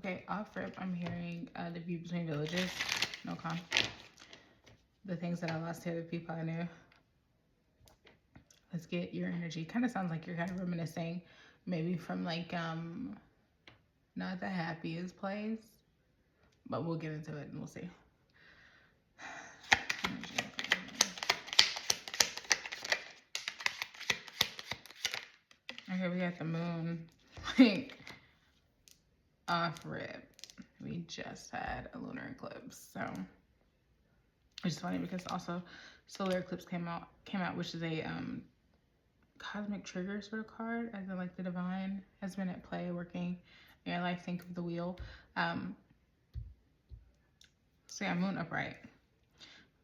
Okay, off rip, I'm hearing the view between villages. No con. The things that I lost here, the people I knew. Let's get your energy. Kind of sounds like you're kind of reminiscing maybe from like not the happiest place, but we'll get into it and we'll see. Okay, we got the moon. Like off rip. We just had a lunar eclipse, so it's funny because also solar eclipse came out, which is a cosmic trigger sort of card, as in like the divine has been at play working in your life. Think of the wheel. So yeah, moon upright,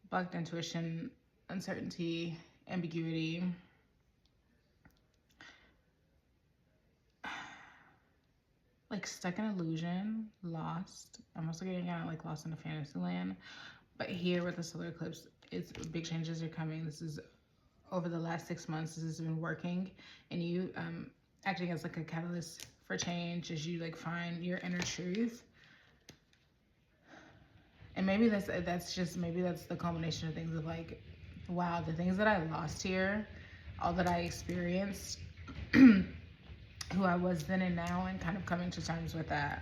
blocked intuition, uncertainty, ambiguity. Like stuck in illusion, lost. I'm also getting out like lost in a fantasy land. But here with the solar eclipse, it's big changes are coming. This is over the last 6 months. This has been working, and you acting as like a catalyst for change as you like find your inner truth. And maybe that's the culmination of things of like, wow, the things that I lost here, all that I experienced, who I was then and now, and kind of coming to terms with that.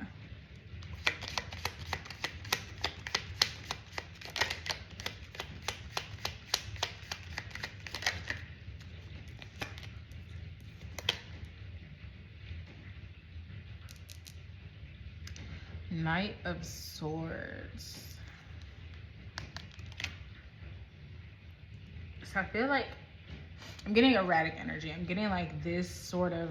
Knight of Swords. So I feel like I'm getting erratic energy. I'm getting like this sort of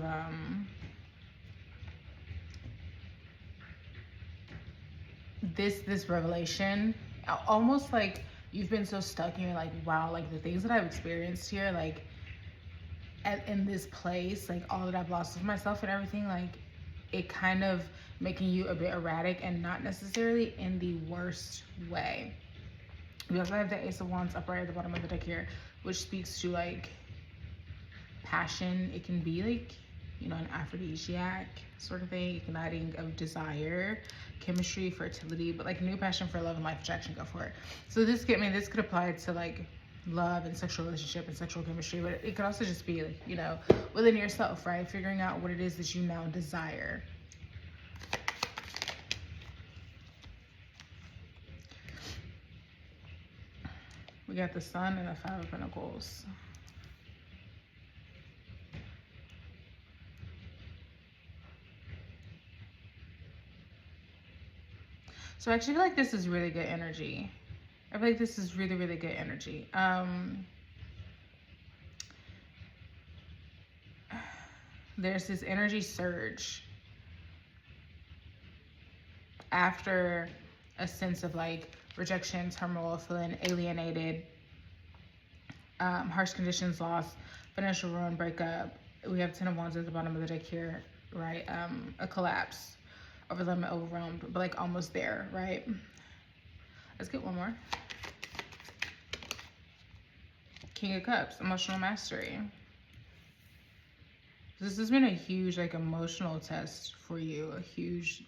this revelation, almost like you've been so stuck and you're like, wow, like the things that I've experienced here, like in this place, like all that I've lost of myself and everything, like it kind of making you a bit erratic, and not necessarily in the worst way. We also have the Ace of Wands upright at the bottom of the deck here, which speaks to like passion. It can be like, you know, an aphrodisiac sort of thing, igniting of desire, chemistry, fertility, but like new passion for love and life attraction. Go for it. So this could apply to like love and sexual relationship and sexual chemistry, but it could also just be like, you know, within yourself, right? Figuring out what it is that you now desire. We got the Sun and the Five of Pentacles. So I actually feel like this is really good energy. I feel like this is really, really good energy. There's this energy surge after a sense of like rejection, turmoil, feeling alienated, harsh conditions, loss, financial ruin, breakup. We have Ten of Wands at the bottom of the deck here, right? A collapse, overwhelmed, but like almost there, right? Let's get one more. King of Cups, emotional mastery. This has been a huge like emotional test for you, a huge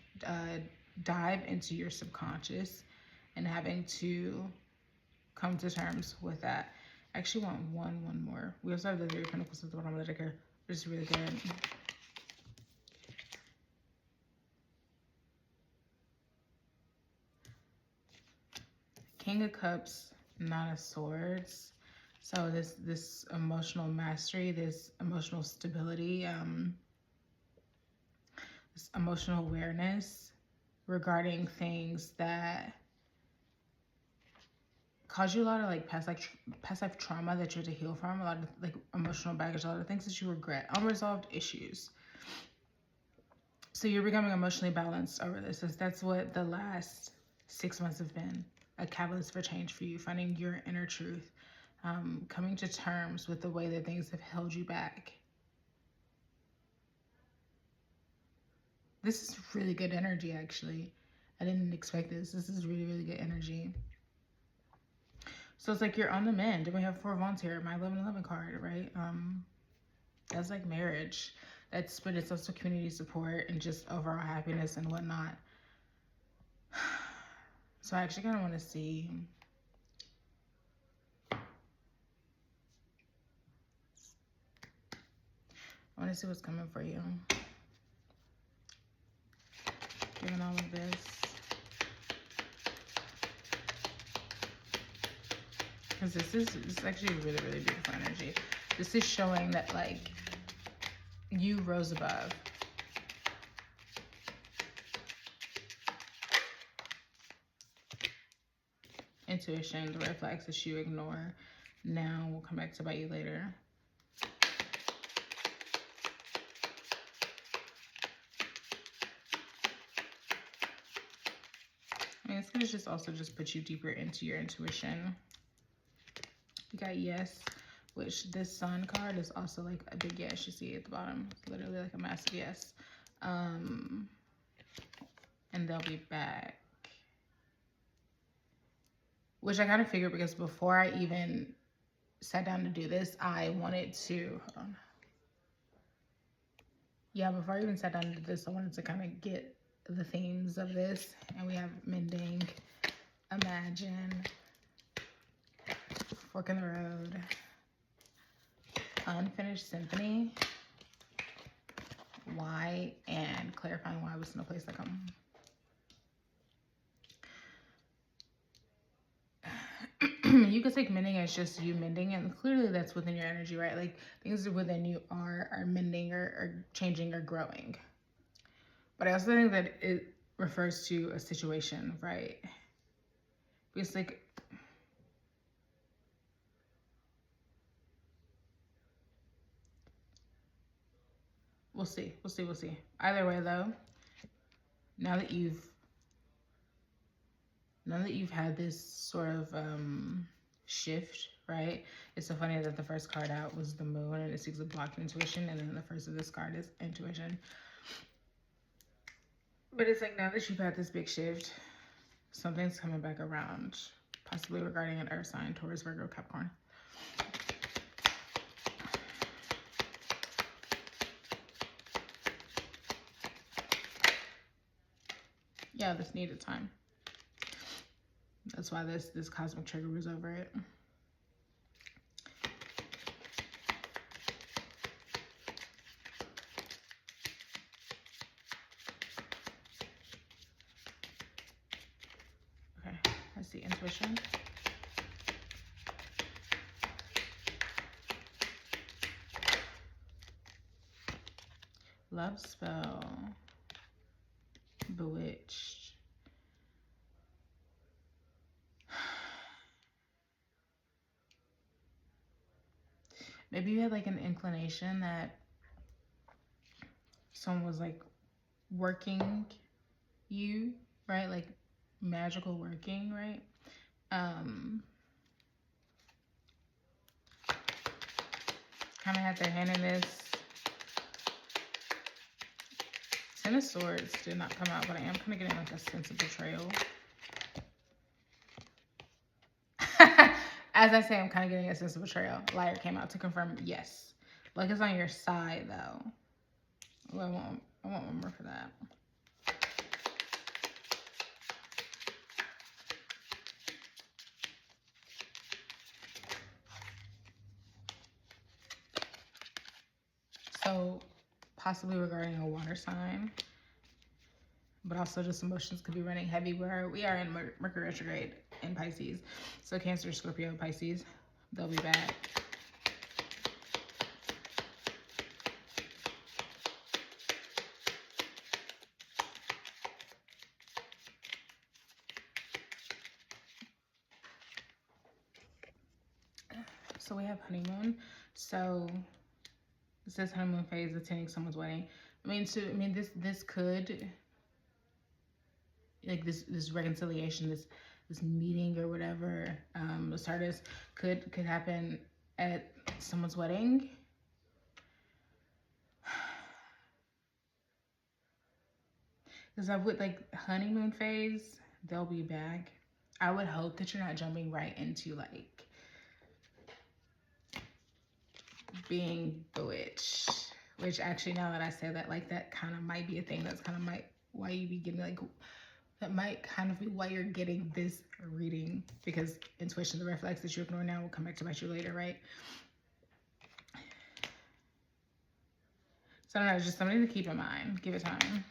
dive into your subconscious and having to come to terms with that. I actually want one more. We also have the Three of Pentacles at the bottom of the deck here, which is really good. King of Cups, Nine of Swords. So this emotional mastery, this emotional stability, this emotional awareness regarding things that cause you a lot of like past life trauma that you have to heal from, a lot of like emotional baggage, a lot of things that you regret, unresolved issues. So you're becoming emotionally balanced over this. That's what the last 6 months have been, a catalyst for change for you, finding your inner truth, coming to terms with the way that things have held you back. This is really good energy, actually. I didn't expect this. This is really, really good energy. So it's like you're on the mend. And we have Four of Wands here, my 1111 card, right? That's like marriage. That's, but it's also community support and just overall happiness and whatnot. So I actually kind of want to see. I want to see what's coming for you. Given all of this. Because this is actually really, really beautiful energy. This is showing that, like, you rose above. Intuition, the red flags that you ignore now will come back to bite you later. I mean, it's going to just also just put you deeper into your intuition. You got yes, which this sun card is also like a big yes. You see at the bottom, it's literally like a massive yes. And they'll be back. Which I kind of figured, because before I even sat down to do this, I wanted to, hold on. Yeah, before I even sat down to do this, I wanted to kind of get the themes of this. And we have mending, imagine, fork in the road, unfinished symphony, why, and clarifying why was in a place to come. You could take mending as just you mending, and clearly that's within your energy, right? Like, things within you are mending or changing or growing. But I also think that it refers to a situation, right? Because, like, we'll see. Either way, though, now that you've had this sort of shift, right? It's so funny that the first card out was the moon, and it seems to block intuition, and then the first of this card is intuition. But it's like, now that you've had this big shift, something's coming back around, possibly regarding an earth sign, Taurus, Virgo, Capricorn. Yeah, this needed time. That's why this cosmic trigger was over it. Okay, I see intuition. Love spell. Bewitched. Maybe you had like an inclination that someone was like working you, right? Like magical working, right? Kind of had their hand in this. Ten of Swords did not come out, but I am kind of getting like a sense of betrayal. As I say, I'm kind of getting a sense of betrayal. Liar came out to confirm yes. Like, it's on your side, though. Ooh, I want one more for that. So, possibly regarding a water sign, but also just emotions could be running heavy where we are in Mercury retrograde in Pisces. So Cancer, Scorpio, Pisces, they'll be back. So we have honeymoon. So it says honeymoon phase, attending someone's wedding. This could, like, this reconciliation, this meeting or whatever, the artist could happen at someone's wedding. Because I would, like, honeymoon phase, they'll be back. I would hope that you're not jumping right into, like, being bewitched. Which, actually, now that I say that, like, that kind of might be a thing. That's kind of why you be getting, like, That might kind of be why you're getting this reading, because intuition, the red flags that you ignore now will come back to bite you later, right? So I don't know, just something to keep in mind. Give it time.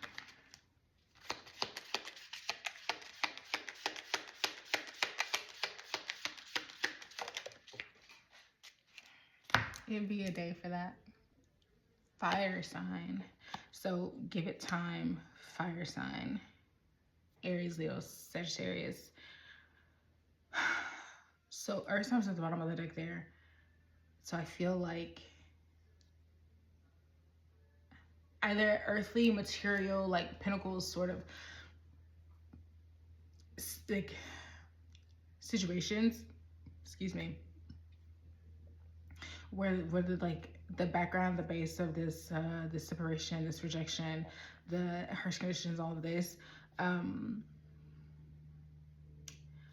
It'd be a day for that. Fire sign. So give it time. Fire sign. Aries, Leo, Sagittarius. So Earth signs at the bottom of the deck there. So I feel like either earthly, material, like pentacles sort of like situations, excuse me, where the like the background, the base of this this separation, this rejection, the harsh conditions, all of this, I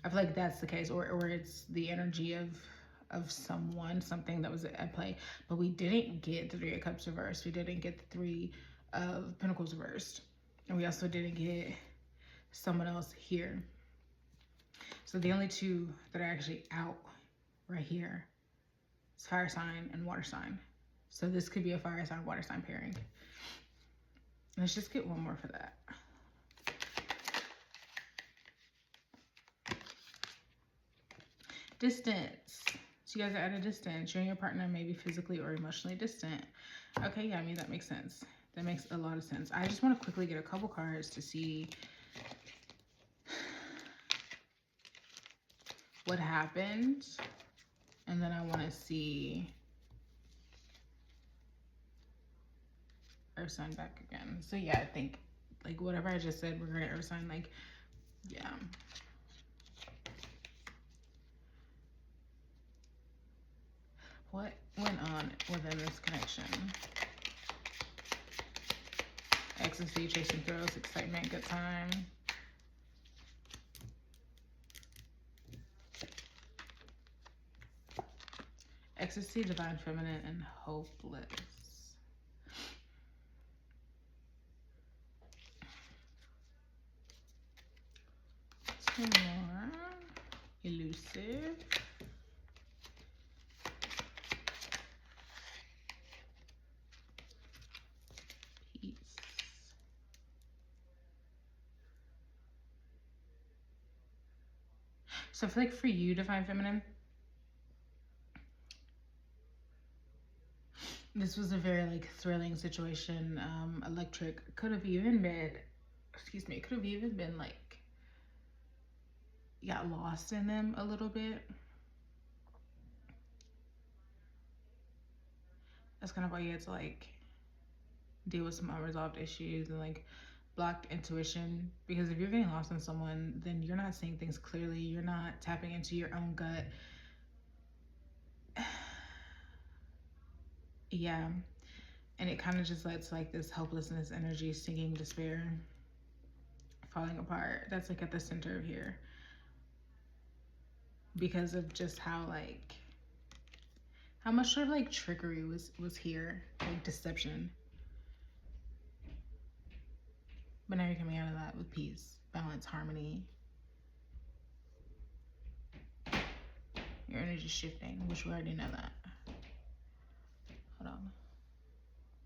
feel like that's the case, or it's the energy of someone, something that was at play. But we didn't get the Three of Cups reversed. We didn't get the Three of Pentacles reversed, and we also didn't get someone else here. So the only two that are actually out right here is fire sign and water sign. So this could be a fire sign, water sign pairing. Let's just get one more for that. Distance. So you guys are at a distance. You and your partner may be physically or emotionally distant. Okay, yeah, I mean, that makes sense. That makes a lot of sense. I just want to quickly get a couple cards to see what happened. And then I want to see Earth sign back again. So yeah, I think like whatever I just said regarding Earth sign, like, yeah. What went on within this connection? Ecstasy, chasing thrills, excitement, good time. Ecstasy, divine feminine, and hopeless. Two more. Elusive. Peace. So I feel like for you, divine feminine, this was a very like thrilling situation. Electric. Could have even been, excuse me, could have even been like, got lost in them a little bit. That's kind of why you had to like deal with some unresolved issues and like blocked intuition, because if you're getting lost in someone, then you're not seeing things clearly. You're not tapping into your own gut. Yeah, and it kind of just lets like this hopelessness energy, sinking despair, falling apart. That's like at the center of here, because of just how like how much sort of like trickery was here, like deception. But now you're coming out of that with peace, balance, harmony. Your energy's shifting, which we already know that. Hold on.